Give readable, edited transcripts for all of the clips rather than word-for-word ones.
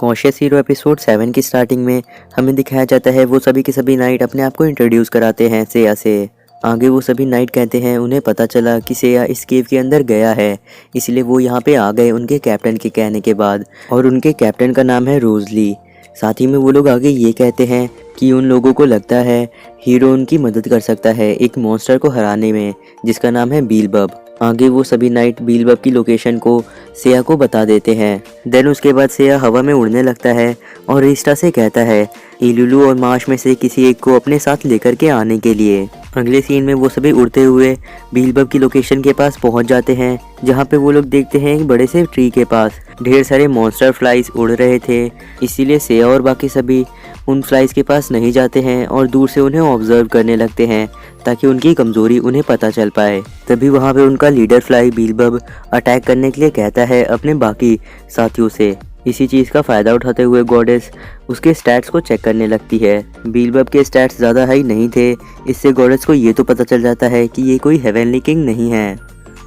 Conscious hero episode 7 की starting में हमें दिखाया जाता है वो सभी के सभी नाइट अपने आप को इंट्रोड्यूस कराते हैं सेया से। आगे वो सभी नाइट कहते हैं उन्हें पता चला कि सेया इस केव के अंदर गया है, इसलिए वो यहाँ पे आ गए उनके कैप्टन के कहने के बाद। और उनके कैप्टन का नाम है रोजली। साथ ही में वो लोग आगे ये कहते हैं कि उन लोगों को लगता है हीरो उनकी मदद कर सकता है एक मॉन्स्टर को हराने में, जिसका नाम है बीलबब। आगे वो सभी नाइट बीलबब की लोकेशन को सेया को बता देते हैं। देन उसके बाद सेया हवा में उड़ने लगता है और रिस्टा से कहता है इलुलु और मार्श में से किसी एक को अपने साथ लेकर के आने के लिए। अगले सीन में वो सभी उड़ते हुए बीलबब की लोकेशन के पास पहुंच जाते हैं, जहां पे वो लोग देखते हैं एक बड़े से ट्री के पास ढेर सारे मॉन्स्टर फ्लाइज उड़ रहे थे। इसीलिए सेया और बाकी सभी उन फ्लाइज के पास नहीं जाते हैं और दूर से उन्हें ऑब्जर्व करने लगते हैं ताकि उनकी कमजोरी उन्हें पता चल पाए। तभी वहां पे उनका लीडर फ्लाई बीलबब अटैक करने के लिए कहता है अपने बाकी साथियों से। इसी चीज़ का फ़ायदा उठाते हुए गॉडेस उसके स्टैट्स को चेक करने लगती है। बीलबब के स्टैट्स ज़्यादा हाई नहीं थे, इससे गॉडेस को ये तो पता चल जाता है कि ये कोई हेवनली किंग नहीं है।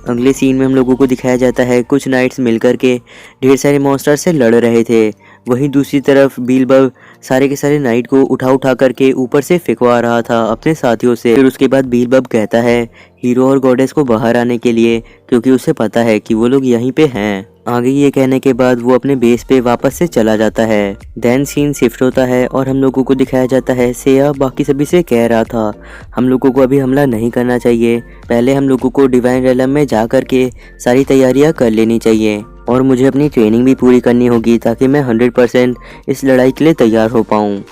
अगले सीन में हम लोगों को दिखाया जाता है कुछ नाइट्स मिलकर के ढेर सारे मॉन्स्टर से लड़ रहे थे। वहीं दूसरी तरफ बीलबब सारे के सारे नाइट को उठा करके ऊपर से फेंकवा रहा था अपने साथियों से। फिर उसके बाद बीलबब कहता है हीरो और गॉडेस को बाहर आने के लिए, क्योंकि उसे पता है कि वो लोग यहीं पे हैं। आगे ये कहने के बाद वो अपने बेस पे वापस से चला जाता है। देन सीन शिफ्ट होता है और हम लोगों को दिखाया जाता है सेया बाकी सभी से कह रहा था हम लोगों को अभी हमला नहीं करना चाहिए, पहले हम लोगों को डिवाइन रेलम में जा करके सारी तैयारियां कर लेनी चाहिए और मुझे अपनी ट्रेनिंग भी पूरी करनी होगी ताकि मैं 100% इस लड़ाई के लिए तैयार हो पाऊँ।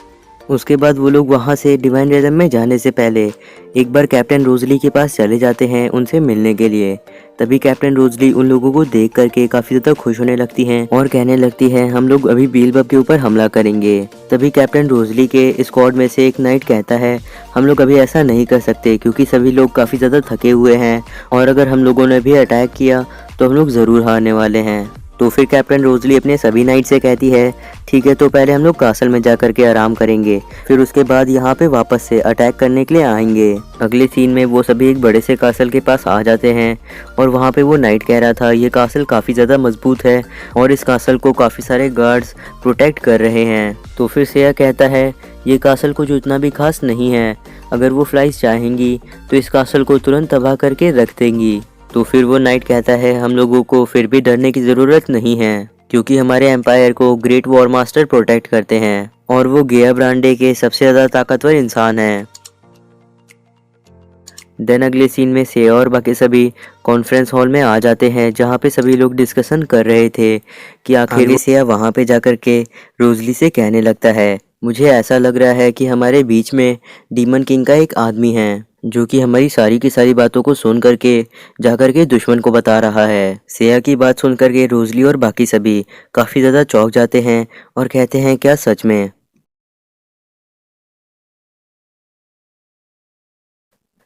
उसके बाद वो लोग वहाँ से डिवाइन रेलम में जाने से पहले एक बार कैप्टन रोजली के पास चले जाते हैं उनसे मिलने के लिए। तभी कैप्टन रोजली उन लोगों को देख करके काफ़ी ज़्यादा खुश होने लगती हैं और कहने लगती है हम लोग अभी बीलबब के ऊपर हमला करेंगे। तभी कैप्टन रोजली के स्क्वाड में से एक नाइट कहता है हम लोग अभी ऐसा नहीं कर सकते क्योंकि सभी लोग काफ़ी ज़्यादा थके हुए हैं और अगर हम लोगों ने भी अटैक किया तो हम लोग ज़रूर हारने वाले हैं। तो फिर कैप्टन रोजली अपने सभी नाइट से कहती है ठीक है, तो पहले हम लोग कासल में जा करके आराम करेंगे, फिर उसके बाद यहाँ पे वापस से अटैक करने के लिए आएंगे। अगले सीन में वो सभी एक बड़े से कासल के पास आ जाते हैं और वहाँ पे वो नाइट कह रहा था ये कासल काफ़ी ज़्यादा मजबूत है और इस कासल को काफ़ी सारे गार्ड्स प्रोटेक्ट कर रहे हैं। तो फिर सेया कहता है ये कासल कुछ उतना भी खास नहीं है, अगर वो फ्लाइज चाहेंगी तो इस कासल को तुरंत तबाह करके रख देंगी। तो फिर वो नाइट कहता है हम लोगों को फिर भी डरने की ज़रूरत नहीं है क्योंकि हमारे एम्पायर को ग्रेट वॉर मास्टर प्रोटेक्ट करते हैं और वो गेया ब्रांडे के सबसे ज़्यादा ताकतवर इंसान है। देन अगले सीन में सेया और बाकी सभी कॉन्फ्रेंस हॉल में आ जाते हैं जहाँ पे सभी लोग डिस्कशन कर रहे थे कि आखिर सेया वहाँ पे जाकर के रोजली से कहने लगता है मुझे ऐसा लग रहा है कि हमारे बीच में डीमन किंग का एक आदमी है जो कि हमारी सारी की सारी बातों को सुन करके जाकर के दुश्मन को बता रहा है। सेया की बात सुन करके रोजली और बाकी सभी काफ़ी ज़्यादा चौंक जाते हैं और कहते हैं क्या सच में?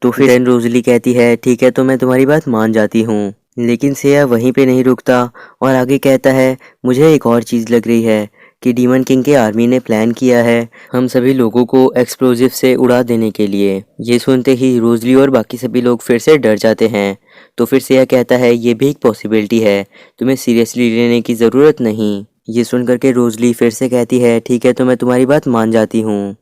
तो फिर रोजली कहती है ठीक है, तो मैं तुम्हारी बात मान जाती हूँ। लेकिन सेया वहीं पे नहीं रुकता और आगे कहता है मुझे एक और चीज़ लग रही है कि डीमन किंग के आर्मी ने प्लान किया है हम सभी लोगों को एक्सप्लोजिव से उड़ा देने के लिए। ये सुनते ही रोजली और बाकी सभी लोग फिर से डर जाते हैं। तो फिर सेया कहता है ये भी एक पॉसिबिलिटी है, तुम्हें सीरियसली लेने की ज़रूरत नहीं। ये सुन करके रोजली फिर से कहती है ठीक है, तो मैं तुम्हारी बात मान जाती हूँ।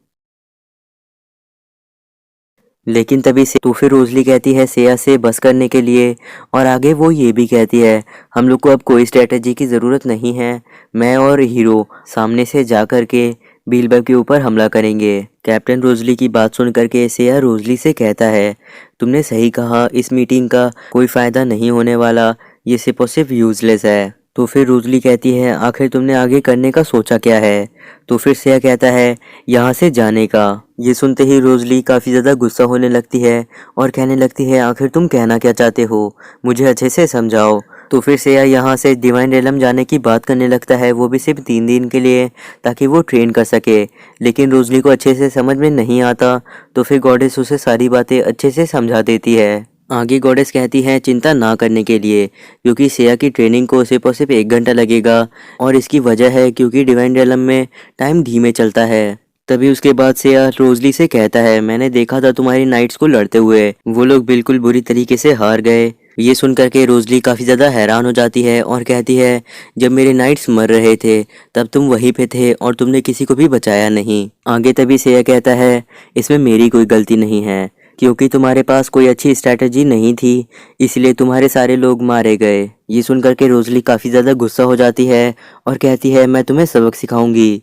लेकिन तभी से तो फिर रोजली कहती है सेया से बस करने के लिए और आगे वो ये भी कहती है हम लोग को अब कोई स्ट्रेटजी की ज़रूरत नहीं है, मैं और हीरो सामने से जा कर के बीलबब के ऊपर हमला करेंगे। कैप्टन रोजली की बात सुन करके सेया रोजली से कहता है तुमने सही कहा, इस मीटिंग का कोई फ़ायदा नहीं होने वाला, ये सिर्फ और सिर्फ यूजलेस है। तो फिर रोजली कहती है आखिर तुमने आगे करने का सोचा क्या है? तो फिर सेया कहता है यहाँ से जाने का। ये सुनते ही रोजली काफ़ी ज़्यादा गुस्सा होने लगती है और कहने लगती है आखिर तुम कहना क्या चाहते हो, मुझे अच्छे से समझाओ। तो फिर सेया यहाँ से डिवाइन रेलम जाने की बात करने लगता है, वो भी सिर्फ 3 दिन के लिए, ताकि वो ट्रेन कर सके। लेकिन रोजली को अच्छे से समझ में नहीं आता, तो फिर गॉडेस उसे सारी बातें अच्छे से समझा देती है। आगे गॉडेस कहती है चिंता ना करने के लिए क्योंकि सेया की ट्रेनिंग को सिर्फ और सिर्फ 1 घंटा लगेगा और इसकी वजह है क्योंकि डिवाइन रेलम में टाइम धीमे चलता है। तभी उसके बाद सेया रोजली से कहता है मैंने देखा था तुम्हारी नाइट्स को लड़ते हुए, वो लोग बिल्कुल बुरी तरीके से हार गए, ये सुनकर के रोजली काफ़ी ज़्यादा हैरान हो जाती है और कहती है, जब मेरे नाइट्स मर रहे थे तब तुम वहीं पे थे और तुमने किसी को भी बचाया नहीं। आगे तभी सेया कहता है, इसमें मेरी कोई गलती नहीं है, क्योंकि तुम्हारे पास कोई अच्छी स्ट्रैटेजी नहीं थी, इसलिए तुम्हारे सारे लोग मारे गए। ये सुनकर के रोजली काफ़ी ज़्यादा गुस्सा हो जाती है और कहती है, मैं तुम्हें सबक सिखाऊंगी।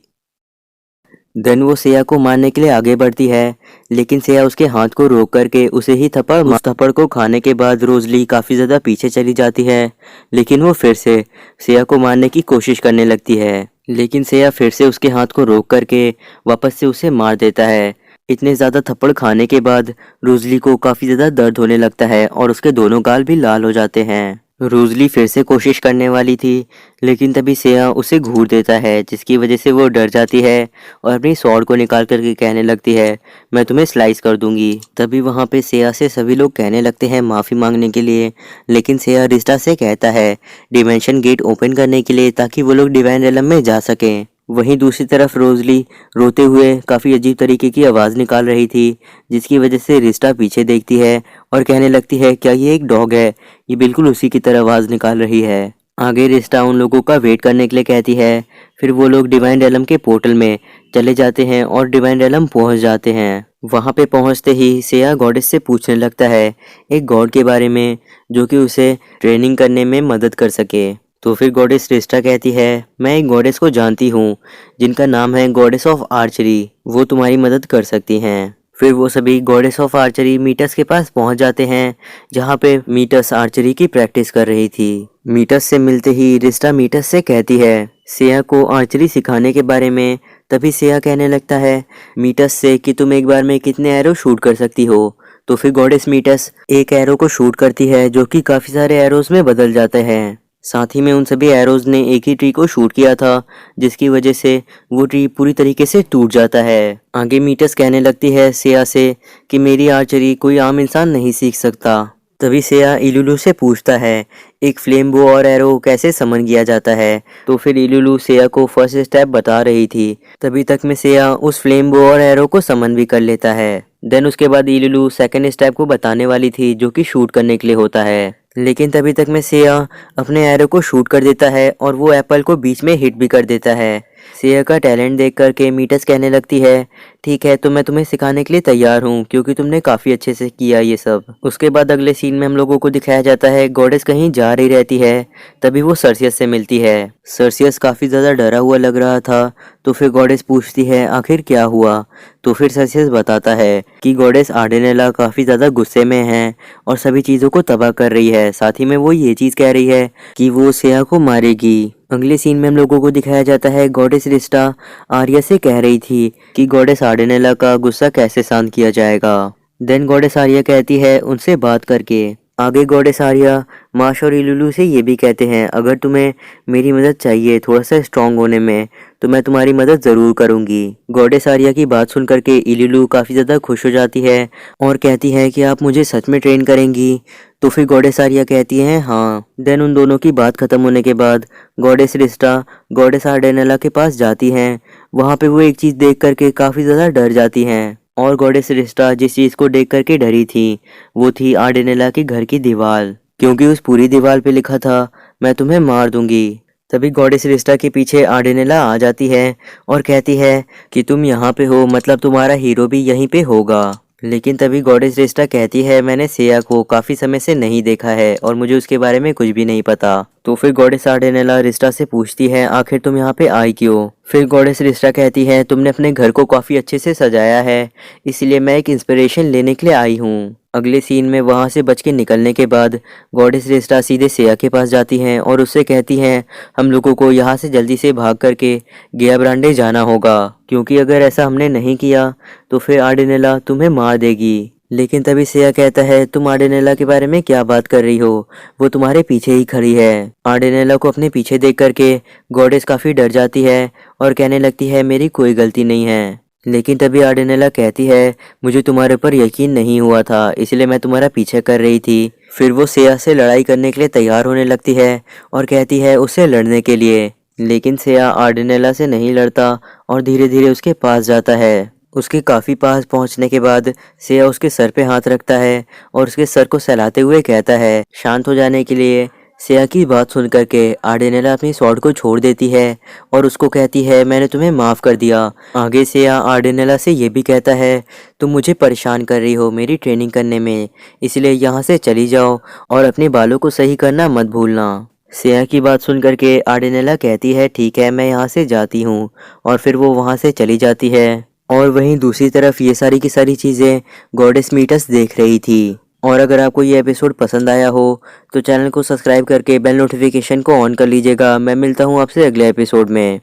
देन वो सेया को मारने के लिए आगे बढ़ती है, लेकिन सेया उसके हाथ को रोक करके उसे ही उस थप्पड़ को खाने के बाद रोजली काफ़ी ज़्यादा पीछे चली जाती है, लेकिन वो फिर से सेया को मारने की कोशिश करने लगती है। लेकिन सेया फिर से उसके हाथ को रोक करके वापस से उसे मार देता है। इतने ज़्यादा थप्पड़ खाने के बाद रोजली को काफ़ी ज़्यादा दर्द होने लगता है और उसके दोनों गाल भी लाल हो जाते हैं। रोजली फिर से कोशिश करने वाली थी, लेकिन तभी सेया उसे घूर देता है, जिसकी वजह से वो डर जाती है और अपनी स्वॉर्ड को निकाल करके कहने लगती है, मैं तुम्हें स्लाइस कर दूंगी। तभी वहाँ पे सेया से सभी लोग कहने लगते हैं माफ़ी मांगने के लिए, लेकिन सेया रिस्टा से कहता है डिमेंशन गेट ओपन करने के लिए, ताकि वो लोग डिवाइन रेलम में जा सकें। वहीं दूसरी तरफ रोजली रोते हुए काफ़ी अजीब तरीके की आवाज़ निकाल रही थी, जिसकी वजह से रिस्टा पीछे देखती है और कहने लगती है, क्या ये एक डॉग है? ये बिल्कुल उसी की तरह आवाज़ निकाल रही है। आगे रिस्टा उन लोगों का वेट करने के लिए कहती है। फिर वो लोग डिवाइन रेलम के पोर्टल में चले जाते हैं और डिवाइन रेलम पहुंच जाते हैं। वहां पे पहुंचते ही सेया गॉडेस से पूछने लगता है एक गॉड के बारे में, जो कि उसे ट्रेनिंग करने में मदद कर सके। तो फिर गॉडेस रिस्टा कहती है, मैं एक गॉडेस को जानती हूँ जिनका नाम है गॉडेस ऑफ आर्चरी, वो तुम्हारी मदद कर सकती हैं। फिर वो सभी गॉडेस ऑफ आर्चरी मीटस के पास पहुंच जाते हैं, जहाँ पे मीटस आर्चरी की प्रैक्टिस कर रही थी। मीटस से मिलते ही रिस्टा मीटस से कहती है सेया को आर्चरी सिखाने के बारे में। तभी सेया कहने लगता है मीटस से कि तुम एक बार में कितने एरो शूट कर सकती हो। तो फिर गॉडेस मीटस एक एरो को शूट करती है, जो कि काफ़ी सारे एरोज में बदल जाते हैं। साथ ही में उन सभी एरोज ने एक ही ट्री को शूट किया था, जिसकी वजह से वो ट्री पूरी तरीके से टूट जाता है। आगे मीटस कहने लगती है सेया से कि मेरी आर्चरी कोई आम इंसान नहीं सीख सकता। तभी सेया इलुलू से पूछता है एक फ्लेम बो और एरो कैसे समन किया जाता है। तो फिर इलुलू सेया को फर्स्ट स्टेप बता रही थी। तभी तक में सेया उस फ्लेम बो और एरो को समन भी कर लेता है। देन उसके बाद इलुलू सेकंड स्टेप को बताने वाली थी, जो कि शूट करने के लिए होता है, लेकिन तभी तक में सेया अपने एरो को शूट कर देता है और वो एप्पल को बीच में हिट भी कर देता है। सेया का टैलेंट देख करके मीटस कहने लगती है, ठीक है तो मैं तुम्हें सिखाने के लिए तैयार हूँ, क्योंकि तुमने काफ़ी अच्छे से किया ये सब। उसके बाद अगले सीन में हम लोगों को दिखाया जाता है गॉडेस कहीं जा रही रहती है, तभी वो सर्सियस से मिलती है। सर्सियस काफ़ी ज़्यादा डरा हुआ लग रहा था। तो फिर गॉडेस पूछती है आखिर क्या हुआ। तो फिर सर्सियस बताता है कि गॉडेस आर्डेनेला काफ़ी ज़्यादा गुस्से में है और सभी चीज़ों को तबाह कर रही है। साथ ही में वो ये चीज़ कह रही है कि वो सेया को मारेगी। अगले सीन में हम लोगों को दिखाया जाता है गॉडेस रिस्टा आर्या से कह रही थी कि गॉडेस आर्डेनेला का गुस्सा कैसे शांत किया जाएगा। देन गॉडेस आर्या कहती है उनसे बात करके। आगे गॉडेस आर्या माश और इलुलू से ये भी कहते हैं अगर तुम्हें मेरी मदद चाहिए थोड़ा सा स्ट्रांग होने में, तो मैं तुम्हारी मदद ज़रूर करूंगी। गॉडेस आर्या की बात सुन करके इलुलू काफ़ी ज़्यादा खुश हो जाती है और कहती है कि आप मुझे सच में ट्रेन करेंगी। तो फिर गॉडेस आर्या कहती है हाँ। देन उन दोनों की बात खत्म होने के बाद गॉडेस रिस्टा गॉडेस आर्डेनेला के पास जाती हैं। वहाँ पे वो एक चीज़ देख करके काफ़ी ज़्यादा डर जाती हैं और गॉडेस रिस्टा जिस चीज़ को देख करके डरी थी वो थी आर्डेनेला के घर की दीवार, क्योंकि उस पूरी दीवार पे लिखा था मैं तुम्हें मार दूंगी। तभी गॉडेस रिस्टा के पीछे आर्डेनेला आ जाती है और कहती है कि तुम यहाँ पे हो, मतलब तुम्हारा हीरो भी यहीं पे होगा। लेकिन तभी गॉडेस रिस्टा कहती है मैंने सेया को काफ़ी समय से नहीं देखा है और मुझे उसके बारे में कुछ भी नहीं पता। तो फिर गॉडेस आर्डेनेला रिस्टा से पूछती है आखिर तुम यहाँ पे आई क्यों। फिर गॉडेस रिस्टा कहती है तुमने अपने घर को काफ़ी अच्छे से सजाया है, इसलिए मैं एक इंस्पिरेशन लेने के लिए आई हूँ। अगले सीन में वहाँ से बच के निकलने के बाद गॉडेस रिस्टा सीधे सेया के पास जाती हैं और उससे कहती हैं हम लोगों को यहाँ से जल्दी से भाग करके गया ब्रांडे जाना होगा, क्योंकि अगर ऐसा हमने नहीं किया तो फिर आर्डेनेला तुम्हें मार देगी। लेकिन तभी सेया कहता है तुम आर्डेनेला के बारे में क्या बात कर रही हो, वो तुम्हारे पीछे ही खड़ी है। आर्डेनेला को अपने पीछे देख करके गॉडेस काफ़ी डर जाती है और कहने लगती है मेरी कोई गलती नहीं है। लेकिन तभी आर्डेनेला कहती है मुझे तुम्हारे ऊपर यकीन नहीं हुआ था, इसलिए मैं तुम्हारा पीछे कर रही थी। फिर वो सेया से लड़ाई करने के लिए तैयार होने लगती है और कहती है उससे लड़ने के लिए, लेकिन सेया आर्डेनेला से नहीं लड़ता और धीरे धीरे उसके पास जाता है। उसके काफ़ी पास पहुंचने के बाद सेया उसके सर पे हाथ रखता है और उसके सर को सहलाते हुए कहता है शांत हो जाने के लिए। सेया की बात सुन करके आर्डेनेला अपनी स्वॉर्ड को छोड़ देती है और उसको कहती है मैंने तुम्हें माफ़ कर दिया। आगे सेया आर्डेनेला से ये भी कहता है तुम मुझे परेशान कर रही हो मेरी ट्रेनिंग करने में, इसलिए यहाँ से चली जाओ और अपने बालों को सही करना मत भूलना। सेया की बात सुन करके आर्डेनेला कहती है ठीक है मैं यहाँ से जाती हूँ, और फिर वो वहाँ से चली जाती है। और वहीं दूसरी तरफ ये सारी की सारी चीज़ें गॉडेस मीटस देख रही थी। और अगर आपको ये एपिसोड पसंद आया हो तो चैनल को सब्सक्राइब करके बेल नोटिफिकेशन को ऑन कर लीजिएगा। मैं मिलता हूँ आपसे अगले एपिसोड में।